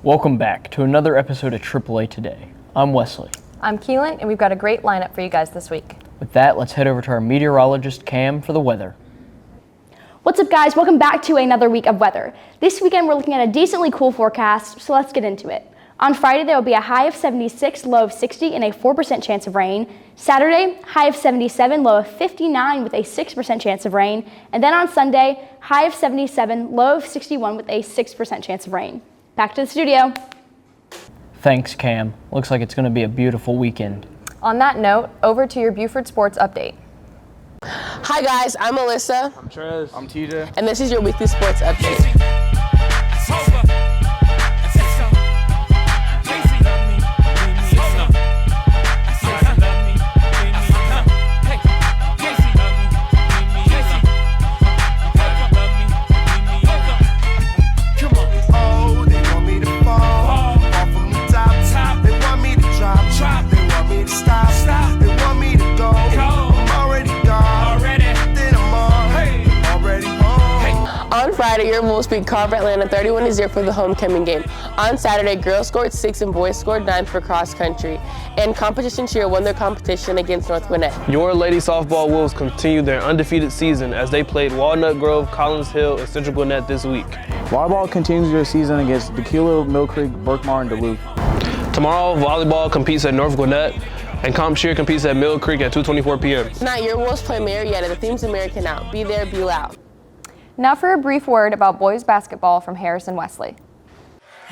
Welcome back to another episode of AAA Today. I'm Wesley. I'm Keelan, and we've got a great lineup for you guys this week. With that, let's head over to our meteorologist, Cam, for the weather. What's up, guys? Welcome back to another week of weather. This weekend, we're looking at a decently cool forecast, so let's get into it. On Friday, there will be a high of 76, low of 60, and a 4% chance of rain. Saturday, high of 77, low of 59 with a 6% chance of rain. And then on Sunday, high of 77, low of 61 with a 6% chance of rain. Back to the studio. Thanks, Cam. Looks like it's going to be a beautiful weekend. On that note, over to your Buford Sports Update. Hi guys, I'm Alyssa. I'm Trez. I'm TJ. And this is your weekly sports update. On Friday, your Wolves beat Carver Atlanta 31-0 for the homecoming game. On Saturday, girls scored 6 and boys scored 9 for cross country. And competition cheer won their competition against North Gwinnett. Your Lady Softball Wolves continued their undefeated season as they played Walnut Grove, Collins Hill, and Central Gwinnett this week. Volleyball continues their season against Dequila, Mill Creek, Berkmar, and Duluth. Tomorrow, volleyball competes at North Gwinnett, and comp cheer competes at Mill Creek at 2:24 p.m. Tonight, your Wolves play Marietta. The theme's American Out. Be there, be loud. Now for a brief word about boys basketball from Harrison Wesley.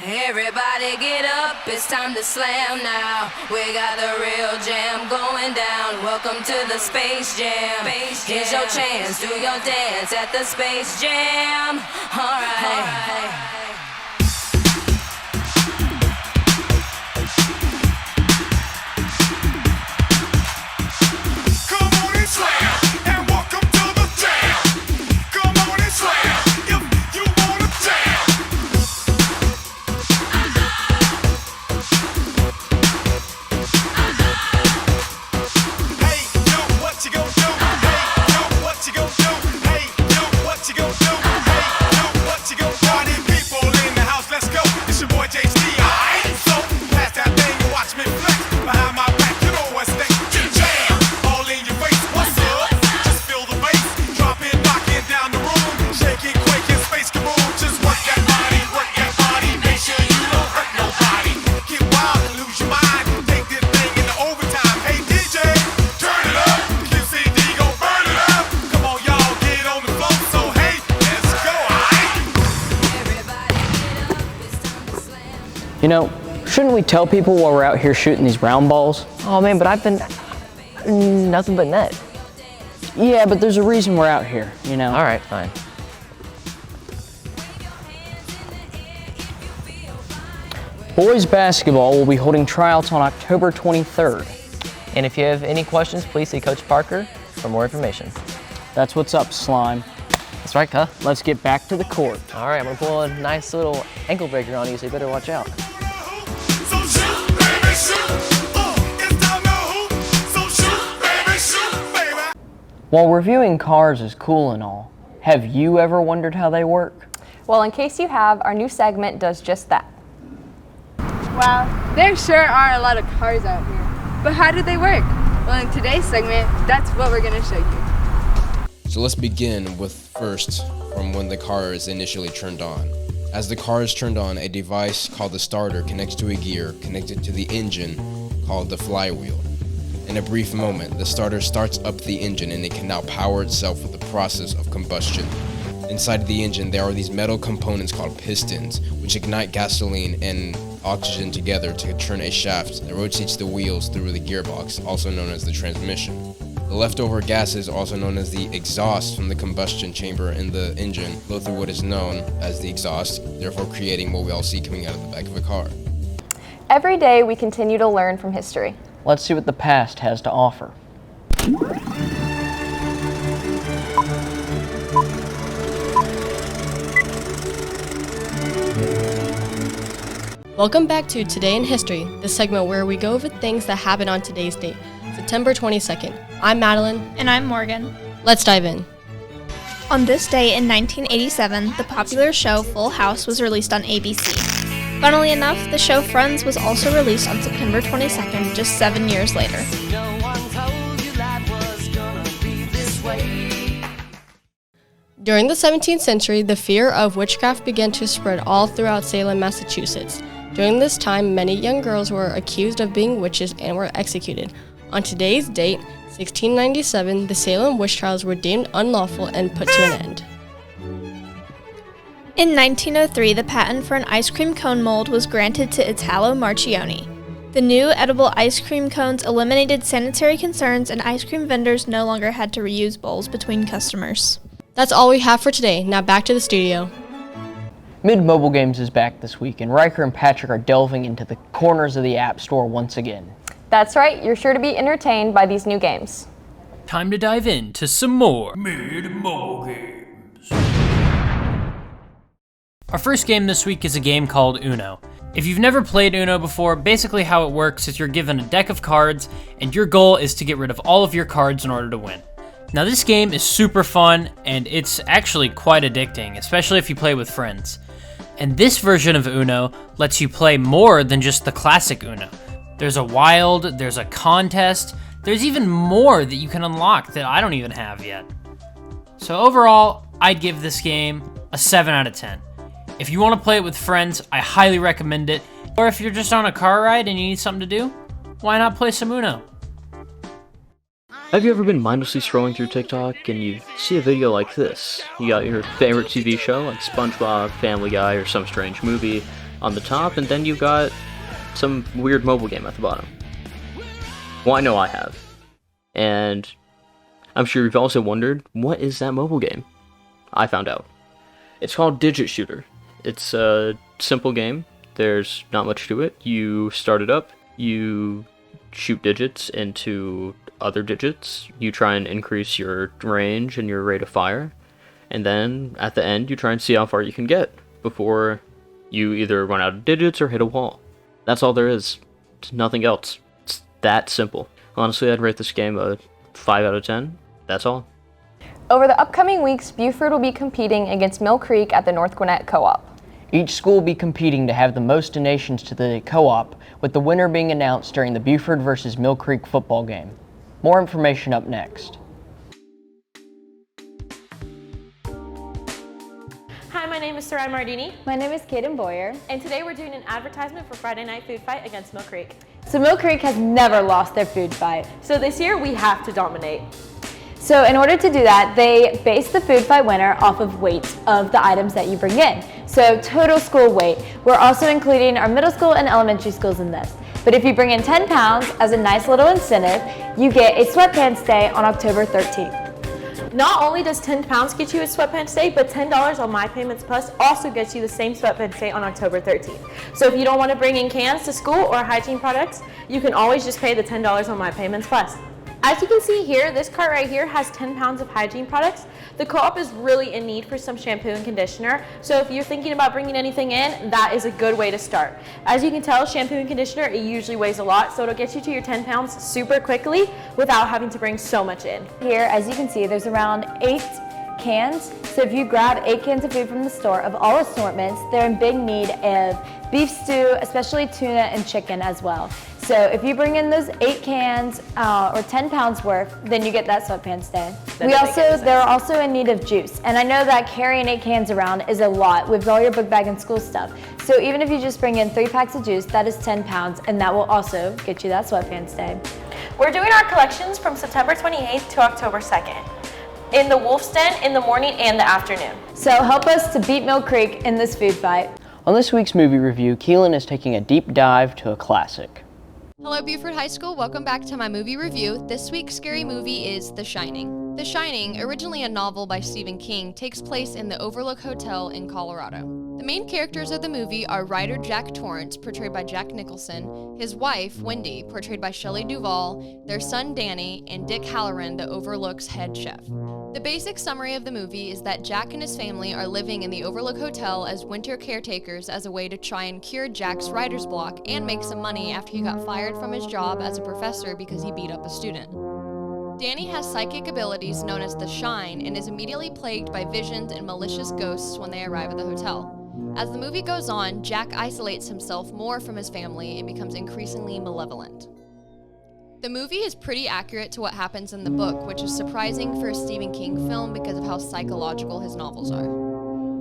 Everybody get up, it's time to slam now. We got the real jam going down. Welcome to the Space Jam. Here's your chance, do your dance at the Space Jam. All right. You know, shouldn't we tell people while we're out here shooting these round balls? Oh man, but I've been nothing but net. Yeah, but there's a reason we're out here, you know? All right, fine. Boys basketball will be holding tryouts on October 23rd. And if you have any questions, please see Coach Parker for more information. That's what's up, Slime. That's right, cuh. Let's get back to the court. All right, I'm gonna pull a nice little ankle breaker on you, so you better watch out. So shoot, baby, shoot. It's time to hoop. So shoot, baby, shoot, baby. While reviewing cars is cool and all, have you ever wondered how they work? Well, in case you have, our new segment does just that. Wow, there sure are a lot of cars out here. But how do they work? Well, in today's segment, that's what we're going to show you. So let's begin with first from when the car is initially turned on. As the car is turned on, a device called the starter connects to a gear connected to the engine called the flywheel. In a brief moment, the starter starts up the engine and it can now power itself with the process of combustion. Inside the engine, there are these metal components called pistons, which ignite gasoline and oxygen together to turn a shaft that rotates the wheels through the gearbox, also known as the transmission. The leftover gases, also known as the exhaust from the combustion chamber in the engine, flow through what is known as the exhaust, therefore creating what we all see coming out of the back of a car. Every day we continue to learn from history. Let's see what the past has to offer. Welcome back to Today in History, the segment where we go over things that happened on today's date, September 22nd. I'm Madeline. And I'm Morgan. Let's dive in. On this day in 1987, the popular show Full House was released on ABC. Funnily enough, the show Friends was also released on September 22nd, just 7 years later. During the 17th century, the fear of witchcraft began to spread all throughout Salem, Massachusetts. During this time, many young girls were accused of being witches and were executed. On today's date, 1697, the Salem witch trials were deemed unlawful and put to an end. In 1903, the patent for an ice cream cone mold was granted to Italo Marchioni. The new edible ice cream cones eliminated sanitary concerns, and ice cream vendors no longer had to reuse bowls between customers. That's all we have for today. Now back to the studio. Mid Mobile Games is back this week, and Riker and Patrick are delving into the corners of the App Store once again. That's right, you're sure to be entertained by these new games. Time to dive into some more Mid Mobile Games. Our first game this week is a game called Uno. If you've never played Uno before, basically how it works is you're given a deck of cards, and your goal is to get rid of all of your cards in order to win. Now this game is super fun, and it's actually quite addicting, especially if you play with friends. And this version of Uno lets you play more than just the classic Uno. There's a wild, there's a contest, there's even more that you can unlock that I don't even have yet. So overall, I'd give this game a 7 out of 10. If you want to play it with friends, I highly recommend it. Or if you're just on a car ride and you need something to do, why not play some Uno? Have you ever been mindlessly scrolling through TikTok and you see a video like this? You got your favorite TV show like SpongeBob, Family Guy, or some strange movie on the top, and then you've got some weird mobile game at the bottom. Well, I know I have. And I'm sure you've also wondered, what is that mobile game? I found out. It's called Digit Shooter. It's a simple game. There's not much to it. You start it up, you shoot digits into other digits, you try and increase your range and your rate of fire, and then at the end you try and see how far you can get before you either run out of digits or hit a wall. That's all there is. It's nothing else. It's that simple. Honestly, I'd rate this game a 5 out of 10. That's all. Over the upcoming weeks, Buford will be competing against Mill Creek at the North Gwinnett Co-op. Each school will be competing to have the most donations to the co-op, with the winner being announced during the Buford versus Mill Creek football game. More information up next. Hi, my name is Sarai Mardini. My name is Kaden Boyer. And today we're doing an advertisement for Friday Night Food Fight against Mill Creek. So Mill Creek has never lost their food fight. So this year we have to dominate. So in order to do that, they base the food fight winner off of weight of the items that you bring in. So total school weight. We're also including our middle school and elementary schools in this. But if you bring in 10 pounds as a nice little incentive, you get a sweatpants day on October 13th. Not only does 10 pounds get you a sweatpants day, but $10 on My Payments Plus also gets you the same sweatpants day on October 13th. So if you don't want to bring in cans to school or hygiene products, you can always just pay the $10 on My Payments Plus. As you can see here, this cart right here has 10 pounds of hygiene products. The co-op is really in need for some shampoo and conditioner, so if you're thinking about bringing anything in, that is a good way to start. As you can tell, shampoo and conditioner, it usually weighs a lot, so it'll get you to your 10 pounds super quickly without having to bring so much in. Here, as you can see, there's around 8 cans. So if you grab 8 cans of food from the store of all assortments, they're in big need of beef stew, especially tuna and chicken as well. So if you bring in those 8 cans or 10 pounds worth, then you get that sweatpants day. They're also in need of juice. And I know that carrying 8 cans around is a lot with all your book bag and school stuff. So even if you just bring in 3 packs of juice, that is 10 pounds, and that will also get you that sweatpants day. We're doing our collections from September 28th to October 2nd. In the Wolf's Den, in the morning and the afternoon. So help us to beat Mill Creek in this food fight. On this week's movie review, Keelan is taking a deep dive to a classic. Hello Buford High School, welcome back to my movie review. This week's scary movie is The Shining. The Shining, originally a novel by Stephen King, takes place in the Overlook Hotel in Colorado. The main characters of the movie are writer Jack Torrance, portrayed by Jack Nicholson, his wife, Wendy, portrayed by Shelley Duvall, their son Danny, and Dick Halloran, the Overlook's head chef. The basic summary of the movie is that Jack and his family are living in the Overlook Hotel as winter caretakers as a way to try and cure Jack's writer's block and make some money after he got fired from his job as a professor because he beat up a student. Danny has psychic abilities known as the Shine and is immediately plagued by visions and malicious ghosts when they arrive at the hotel. As the movie goes on, Jack isolates himself more from his family and becomes increasingly malevolent. The movie is pretty accurate to what happens in the book, which is surprising for a Stephen King film because of how psychological his novels are.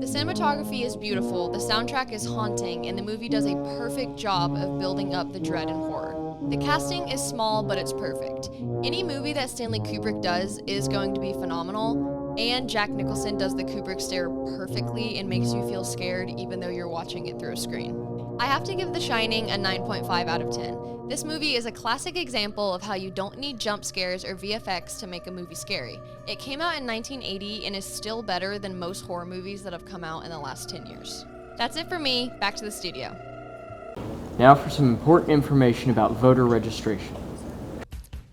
The cinematography is beautiful, the soundtrack is haunting, and the movie does a perfect job of building up the dread and horror. The casting is small, but it's perfect. Any movie that Stanley Kubrick does is going to be phenomenal, and Jack Nicholson does the Kubrick stare perfectly and makes you feel scared even though you're watching it through a screen. I have to give The Shining a 9.5 out of 10. This movie is a classic example of how you don't need jump scares or VFX to make a movie scary. It came out in 1980 and is still better than most horror movies that have come out in the last 10 years. That's it for me. Back to the studio. Now for some important information about voter registration.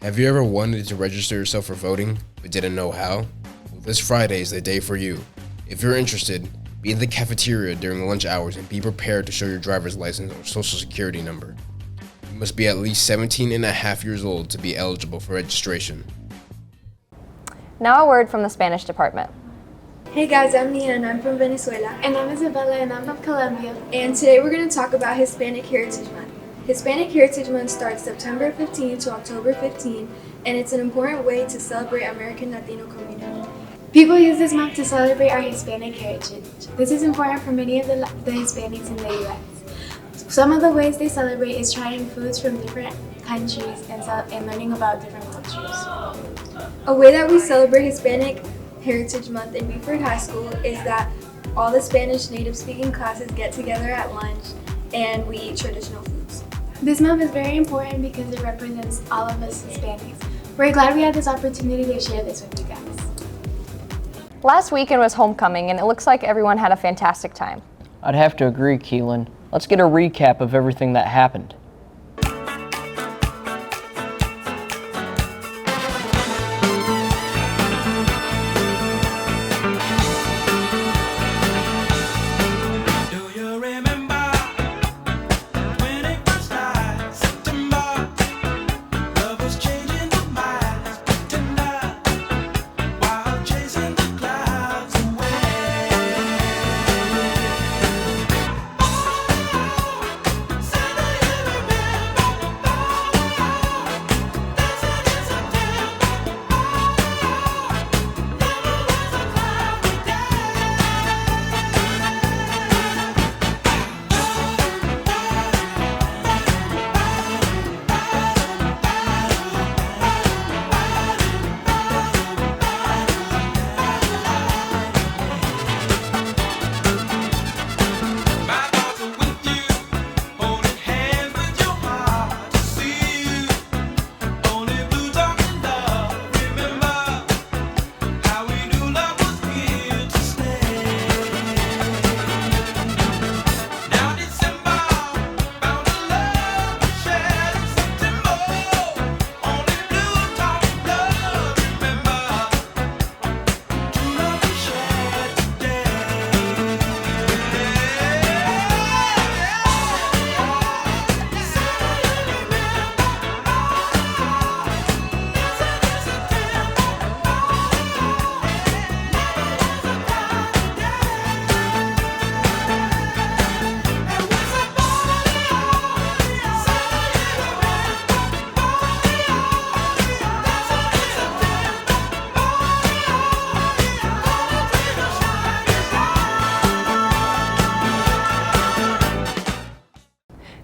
Have you ever wanted to register yourself for voting, but didn't know how? Well, this Friday is the day for you. If you're interested, be in the cafeteria during lunch hours and be prepared to show your driver's license or social security number. You must be at least 17 and a half years old to be eligible for registration. Now a word from the Spanish department. Hey guys, I'm Nia and I'm from Venezuela. And I'm Isabella and I'm from Colombia. And today we're going to talk about Hispanic Heritage Month. Hispanic Heritage Month starts September 15 to October 15, and it's an important way to celebrate American Latino community. People use this month to celebrate our Hispanic heritage. This is important for many of the Hispanics in the U.S. Some of the ways they celebrate is trying foods from different countries and learning about different cultures. A way that we celebrate Hispanic Heritage Month in Beaufort High School is that all the Spanish native speaking classes get together at lunch and we eat traditional foods. This month is very important because it represents all of us Hispanics. We're glad we had this opportunity to share this with you guys. Last weekend was homecoming and it looks like everyone had a fantastic time. I'd have to agree, Keelan. Let's get a recap of everything that happened.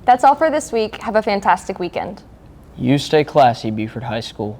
That's all for this week. Have a fantastic weekend. You stay classy, Beaufort High School.